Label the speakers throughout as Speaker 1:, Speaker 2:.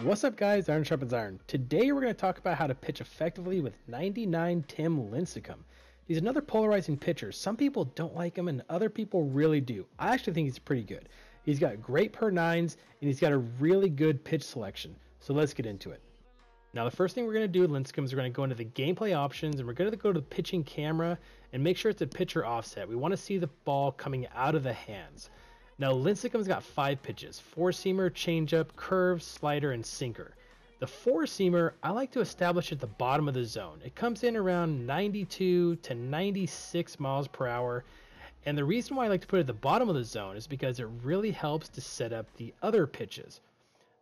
Speaker 1: What's up guys, Iron Sharpens Iron. Today we're going to talk about how to pitch effectively with 99 Tim Lincecum. He's another polarizing pitcher. Some people don't like him and other people really do. I actually think he's pretty good. He's got great per nines and he's got a really good pitch selection. So let's get into it. Now the first thing we're going to do with Lincecum is we're going to go into the gameplay options and we're going to go to the pitching camera and make sure it's a pitcher offset. We want to see the ball coming out of the hands. Now Lincecum's got 5 pitches: four-seamer, changeup, curve, slider, and sinker. The four-seamer I like to establish at the bottom of the zone. It comes in around 92 to 96 miles per hour, and the reason why I like to put it at the bottom of the zone is because it really helps to set up the other pitches,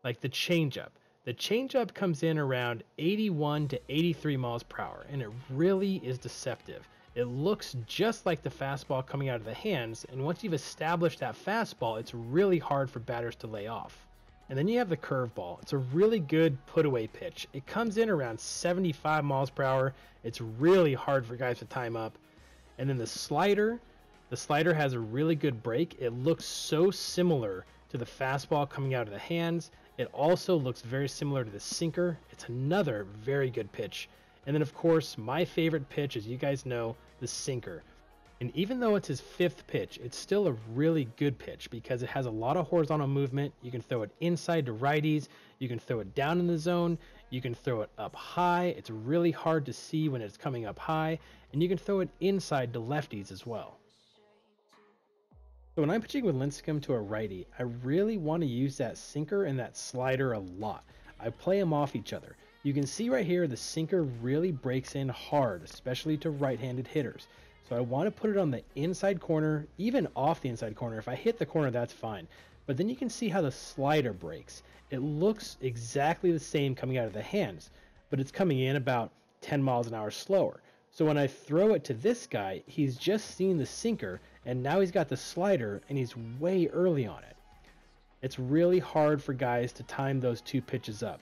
Speaker 1: like the changeup. The changeup comes in around 81 to 83 miles per hour, and it really is deceptive. It looks just like the fastball coming out of the hands, and once you've established that fastball, it's really hard for batters to lay off. And then you have the curveball. It's a really good put-away pitch. It comes in around 75 miles per hour. It's really hard for guys to time up. And then the slider has a really good break. It looks so similar to the fastball coming out of the hands. It also looks very similar to the sinker. It's another very good pitch. And then of course, my favorite pitch, as you guys know, the sinker. And even though it's his 5th pitch, it's still a really good pitch because it has a lot of horizontal movement. You can throw it inside to righties, you can throw it down in the zone, you can throw it up high. It's really hard to see when it's coming up high, and you can throw it inside to lefties as well. So when I'm pitching with Lincecum to a righty, I really want to use that sinker and that slider a lot. I play them off each other. You can see right here the sinker really breaks in hard, especially to right-handed hitters. So I want to put it on the inside corner, even off the inside corner. If I hit the corner, that's fine. But then you can see how the slider breaks. It looks exactly the same coming out of the hands, but it's coming in about 10 miles an hour slower. So when I throw it to this guy, he's just seen the sinker, and now he's got the slider, and he's way early on it. It's really hard for guys to time those 2 pitches up.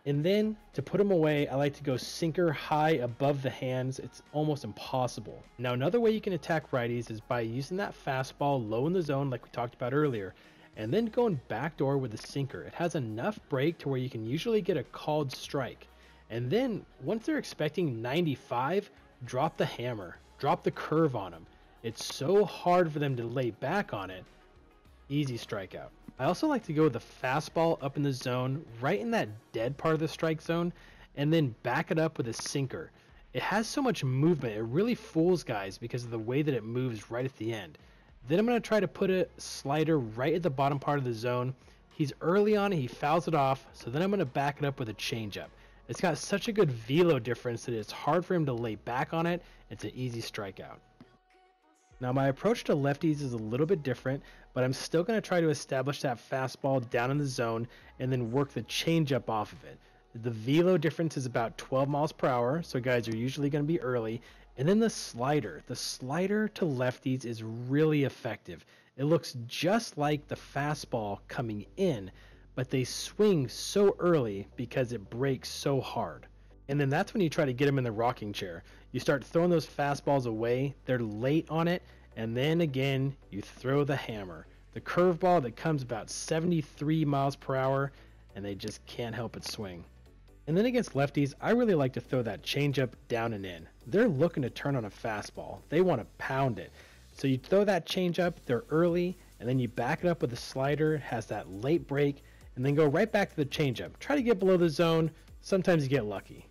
Speaker 1: And then to put them away, I like to go sinker high above the hands. It's almost impossible. Now another way you can attack righties is by using that fastball low in the zone like we talked about earlier, and then going backdoor with the sinker. It has enough break to where you can usually get a called strike. And then once they're expecting 95, drop the hammer, drop the curve on them. It's so hard for them to lay back on it. Easy strikeout. I also like to go with the fastball up in the zone, right in that dead part of the strike zone, and then back it up with a sinker. It has so much movement, it really fools guys because of the way that it moves right at the end. Then I'm going to try to put a slider right at the bottom part of the zone. He's early on, he fouls it off, so then I'm going to back it up with a changeup. It's got such a good velo difference that it's hard for him to lay back on it. It's an easy strikeout. Now my approach to lefties is a little bit different, but I'm still going to try to establish that fastball down in the zone and then work the changeup off of it. The velo difference is about 12 miles per hour, so guys are usually going to be early. And then the slider to lefties is really effective. It looks just like the fastball coming in, but they swing so early because it breaks so hard. And then that's when you try to get them in the rocking chair. You start throwing those fastballs away, they're late on it, and then again, you throw the hammer. The curveball that comes about 73 miles per hour, and they just can't help it swing. And then against lefties, I really like to throw that changeup down and in. They're looking to turn on a fastball. They want to pound it. So you throw that changeup, they're early, and then you back it up with a slider, it has that late break, and then go right back to the changeup. Try to get below the zone. Sometimes you get lucky.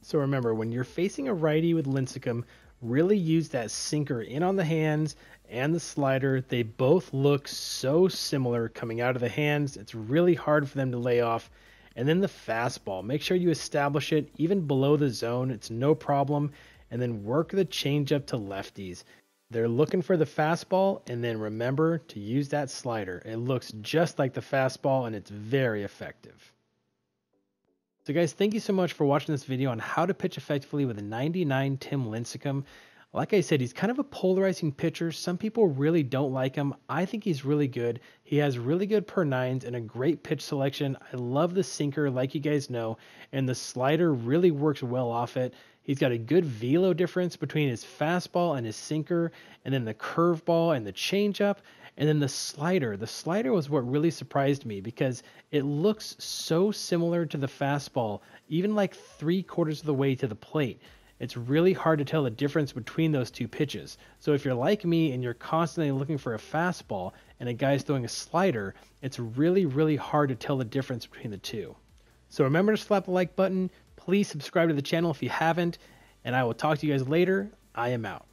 Speaker 1: So remember, when you're facing a righty with Lincecum, really use that sinker in on the hands and the slider. They both look so similar coming out of the hands. It's really hard for them to lay off. And then the fastball, make sure you establish it even below the zone. It's no problem. And then work the changeup to lefties. They're looking for the fastball, and then remember to use that slider. It looks just like the fastball, and it's very effective. So guys, thank you so much for watching this video on how to pitch effectively with a 99 Tim Lincecum. Like I said, he's kind of a polarizing pitcher. Some people really don't like him. I think he's really good. He has really good per nines and a great pitch selection. I love the sinker, like you guys know, and the slider really works well off it. He's got a good velo difference between his fastball and his sinker, and then the curveball and the changeup, and then the slider. The slider was what really surprised me because it looks so similar to the fastball, even like 3/4 of the way to the plate. It's really hard to tell the difference between those two pitches. So if you're like me and you're constantly looking for a fastball and a guy's throwing a slider, it's really, really hard to tell the difference between the two. So remember to slap the like button. Please subscribe to the channel if you haven't, and I will talk to you guys later. I am out.